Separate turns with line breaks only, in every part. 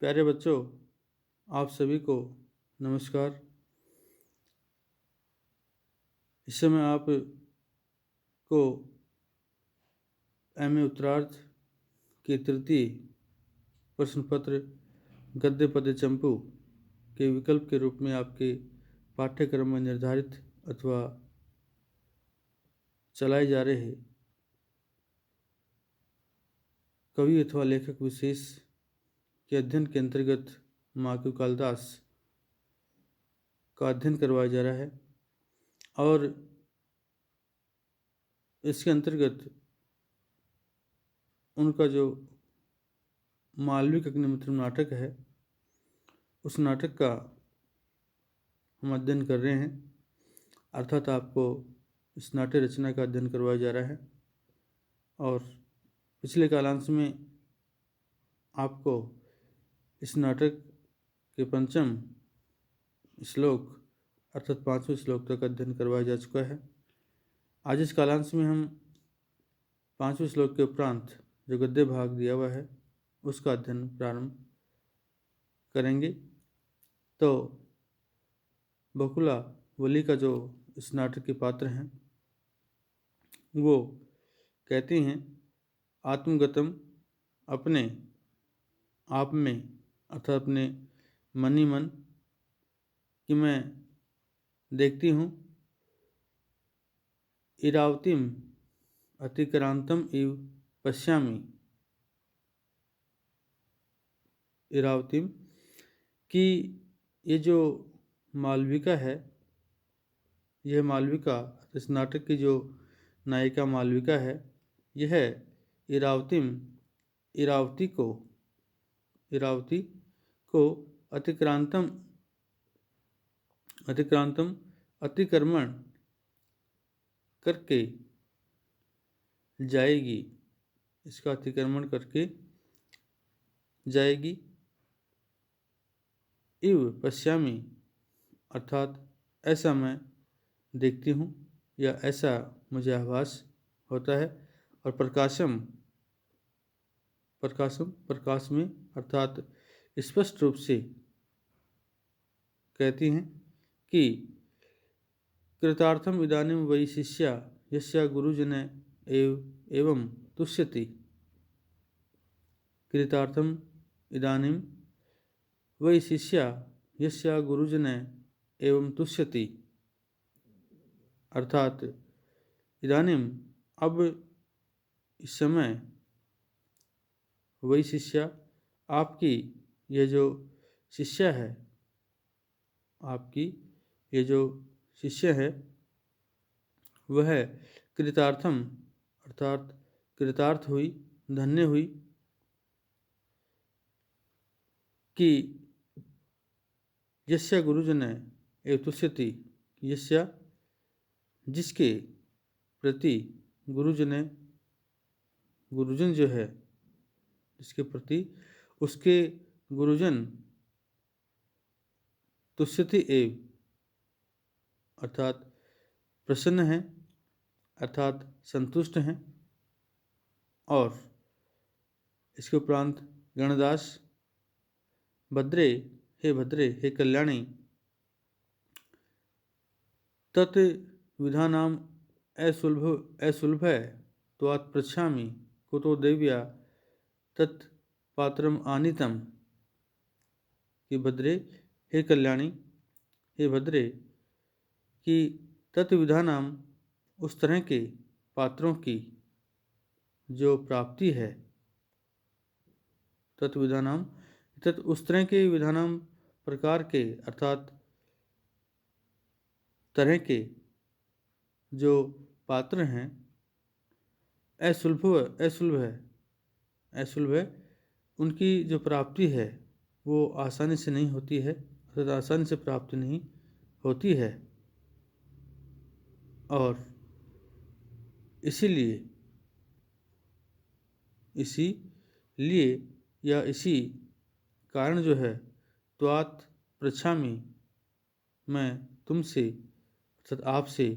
प्यारे बच्चों, आप सभी को नमस्कार। इस समय आप को एमए उत्तरार्ध के तृतीय प्रश्न पत्र गद्य पद्य चंपू के विकल्प के रूप में आपके पाठ्यक्रम में निर्धारित अथवा चलाए जा रहे कवि अथवा लेखक विशेष के अध्ययन के अंतर्गत माकू कालिदास का अध्ययन करवाया जा रहा है और इसके अंतर्गत उनका जो मालविक अग्निमित्र नाटक है उस नाटक का हम अध्ययन कर रहे हैं। अर्थात आपको इस नाट्य रचना का अध्ययन करवाया जा रहा है और पिछले कालांश में आपको इस नाटक के पंचम श्लोक अर्थात 5वें श्लोक तक अध्ययन करवाया जा चुका है। आज इस कालांश में हम 5वें श्लोक के उपरांत जो गद्य भाग दिया हुआ है उसका अध्ययन प्रारंभ करेंगे। तो बकुला वली का जो इस नाटक के पात्र हैं वो कहती हैं, आत्मगतम अपने आप में अर्थात अपने मन ही मन कि मैं देखती हूँ, इरावतीम अतिक्रांतम इव पश्यामि, इरावतीम कि ये जो मालविका है, यह मालविका इस नाटक की जो नायिका मालविका है, यह इरावती को अतिक्रांतम अतिक्रमण करके जाएगी, इसका अतिक्रमण करके जाएगी। इव पश्यामि अर्थात ऐसा मैं देखती हूँ या ऐसा मुझे आभास होता है। और प्रकाश में अर्थात स्पष्ट रूप से कहती हैं कि कृतार्थम इदानीं वै शिष्या यस्या गुरुजन एवं तुष्यति, कृतार्थम इदानीं वै शिष्या यस्या गुरुजन एवं तुष्यति अर्थात इदानीं अब इस समय वही शिष्या आपकी ये जो शिष्या है, आपकी ये जो शिष्य है वह कृतार्थम अर्थात कृतार्थ हुई, धन्य हुई कि यस्या गुरुजन एवं तुष्यति, यस्या जिसके प्रति गुरुजन जो है जिसके प्रति उसके गुरुजन तुष्यति एव अर्थात प्रसन्न हैं अर्थात संतुष्ट हैं। और इसके उपरांत गणदास भद्रे हे कल्याणी तत् विधानाम असुलभ त्वात् पृच्छामि कुतो देव्या तत् पात्रम आनीतम, कि भद्रे हे कल्याणी हे भद्रे कि तत्विधानाम उस तरह के पात्रों की जो प्राप्ति है, तत्विधानाम उस तरह के विधानाम प्रकार के अर्थात तरह के जो पात्र हैं असुलभ है, उनकी जो प्राप्ति है वो आसानी से नहीं होती है, अर्थात आसानी से प्राप्त नहीं होती है। और इसीलिए या इसी कारण जो है त्वात् पृच्छामि मैं तुमसे अर्थात आपसे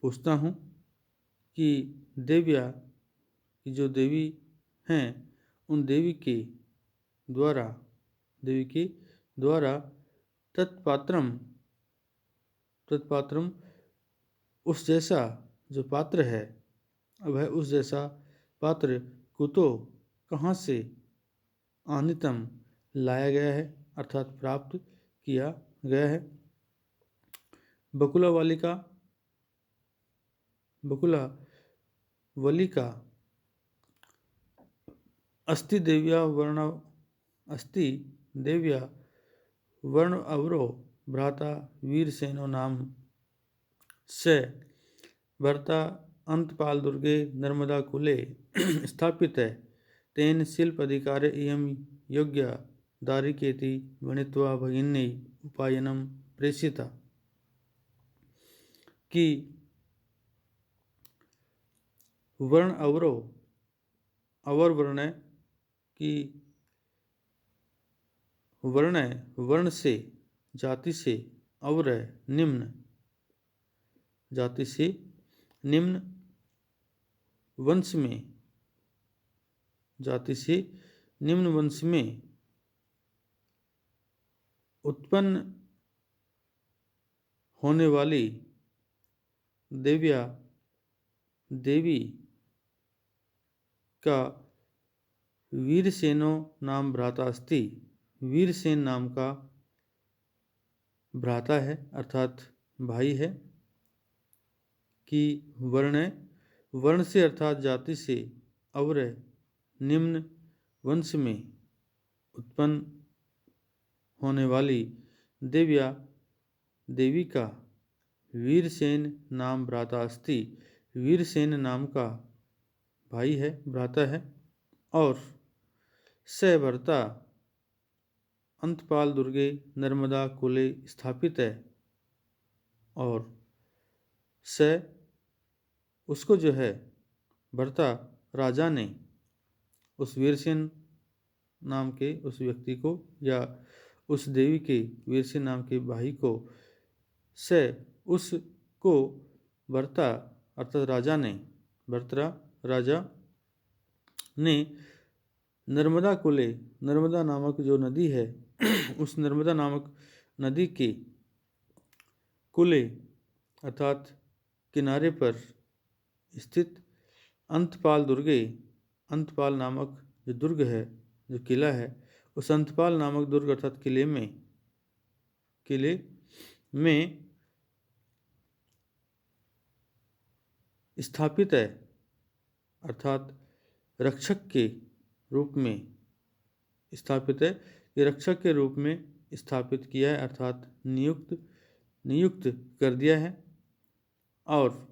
पूछता हूँ कि देव्या की जो देवी हैं उन देवी के द्वारा देवी के द्वारा तत्पात्रम उस जैसा जो पात्र है, वह उस जैसा पात्र कुतो कहाँ से आनितम लाया गया है, अर्थात प्राप्त किया गया है। बकुला वलिका अस्ति देव्या वर्ण अवरो भ्राता वीरसेनो नाम से भर्ता अंतपाल दुर्गे नर्मदा कुले स्थापित है। तेन शिल्प अधिकार इयम योग्य दारिकेति वणित्वा भगिनी उपायनम प्रेषिता कि वर्ण अवर वर्ण की वर्ण से जाति से अवर निम्न जाति से निम्न वंश में उत्पन्न होने वाली देवी का वीरसेनो नाम भ्राता अस्ति, वीरसेन नाम का भ्राता है अर्थात भाई है। कि वर्ण से अर्थात जाति से अवर निम्न वंश में उत्पन्न होने वाली देवी का वीरसेन नाम भ्राता अस्ति, वीरसेन नाम का भाई है, भ्राता है। और स भर्ता अंतपाल दुर्गे नर्मदा कुले स्थापित है, और स उसको जो है भर्ता राजा ने उस वीरसेन नाम के उस व्यक्ति को या उस देवी के वीरसेन नाम के भाई को उसको भर्ता अर्थात राजा ने नर्मदा कुले, नर्मदा नामक जो नदी है उस नर्मदा नामक नदी के कुले अर्थात किनारे पर स्थित अंतपाल नामक जो दुर्ग है, जो किला है, उस अंतपाल नामक दुर्ग अर्थात किले में स्थापित है, अर्थात रक्षक के रूप में स्थापित है। ये रक्षक के रूप में स्थापित किया है अर्थात नियुक्त कर दिया है। और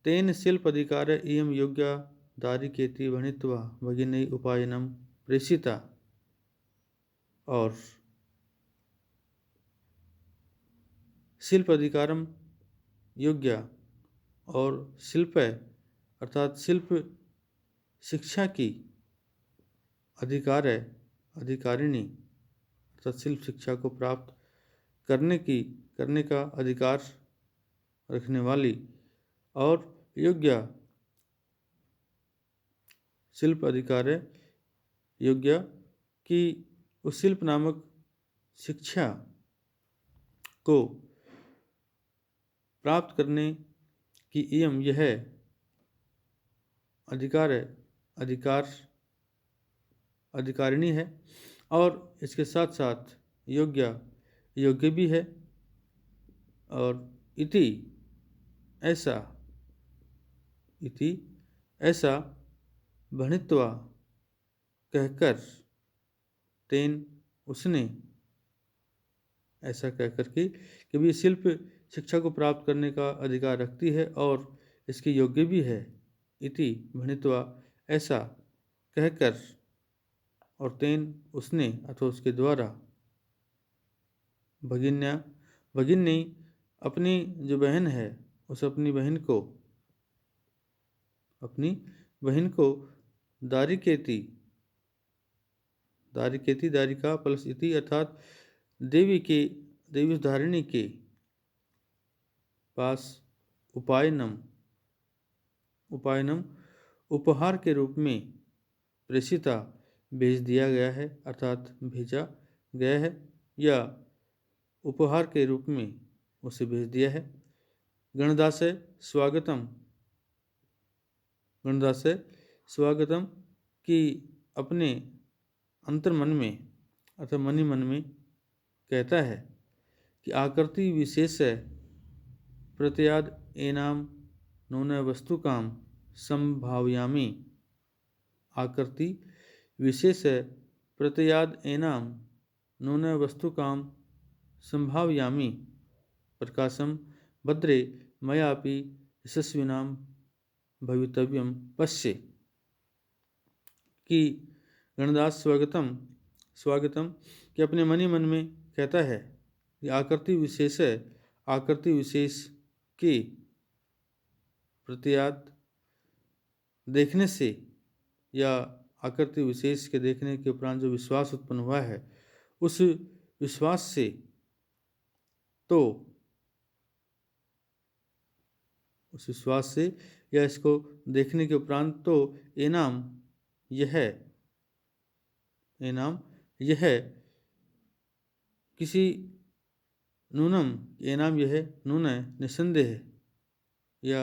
तेन शिल्प अधिकार इयम योग्य दारिकेति वणित्वा भगिनी उपायनम प्रेषिता, और शिल्प अधिकारम योग्य और शिल्प अर्थात शिल्प शिक्षा की अधिकारिणी अर्थात शिल्प शिक्षा को प्राप्त करने का अधिकार रखने वाली और योग्य शिल्प अधिकार योग्य की उस शिल्प नामक शिक्षा को प्राप्त करने की इयम यह अधिकारिणी है, और इसके साथ साथ योग्य भी है। और इति ऐसा भणित्वा कहकर तेन उसने ऐसा कहकर कि भी शिल्प शिक्षा को प्राप्त करने का अधिकार रखती है और इसके योग्य भी है। इति भणित्वा ऐसा कहकर और तेन उसने अथवा उसके द्वारा भगिनी अपनी जो बहन है उस अपनी बहन को दारिकेति दारिका प्लस इति अर्थात देवी धारिणी के पास उपायनम उपहार के रूप में प्रेषिता भेज दिया गया है, अर्थात भेजा गया है या उपहार के रूप में उसे भेज दिया है। गणदास्य स्वागतम, गणदास्य स्वागतम कि अपने अंतर मन में अथवा मनी मन में कहता है कि आकृति विशेष प्रत्याद एनाम नून वस्तुकाम संभावयामि। आकृति विशेष प्रत्याद एनाम नून वस्तुकाम संभावयामि प्रकाशम भद्रे मयापि यशस्विनाम भवितव्यम पश्ये। कि गणदास स्वागतम स्वागतम कि अपने मनी मन में कहता है कि आकृति विशेष के प्रत्याद देखने से या आकृति विशेष के देखने के उपरांत जो विश्वास उत्पन्न हुआ है, उस विश्वास से या इसको देखने के उपरांत तो एनाम यह किसी नूनम एनाम यह नून निसंदेह या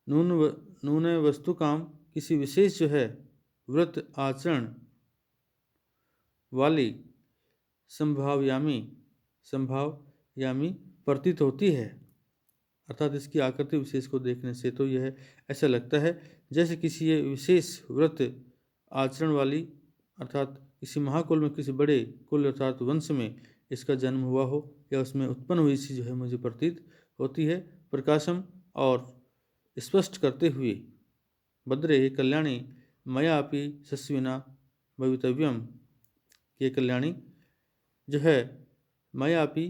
नून वस्तु काम किसी विशेष जो है व्रत आचरण वाली संभावयामी प्रतीत होती है। अर्थात इसकी आकृति विशेष को देखने से तो यह ऐसा लगता है जैसे किसी ये विशेष व्रत आचरण वाली अर्थात किसी महाकुल में किसी बड़े कुल अर्थात वंश में इसका जन्म हुआ हो या उसमें उत्पन्न हुई सी जो है मुझे प्रतीत होती है। प्रकाशम और स्पष्ट करते हुए भद्रे कल्याणी मया अपि यशस्विना भवितव्यम, ये कल्याणी जो है मया अपि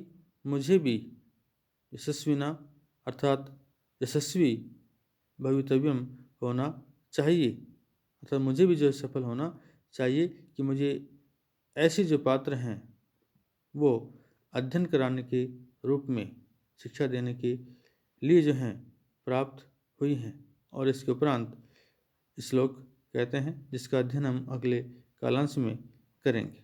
मुझे भी यशस्विना अर्थात यशस्वी भवितव्यम होना चाहिए, अर्थात मुझे भी जो सफल होना चाहिए कि मुझे ऐसे जो पात्र हैं वो अध्ययन कराने के रूप में शिक्षा देने के लिए जो हैं प्राप्त हुई हैं। और इसके उपरांत श्लोक कहते हैं जिसका अध्ययन हम अगले कालांश में करेंगे।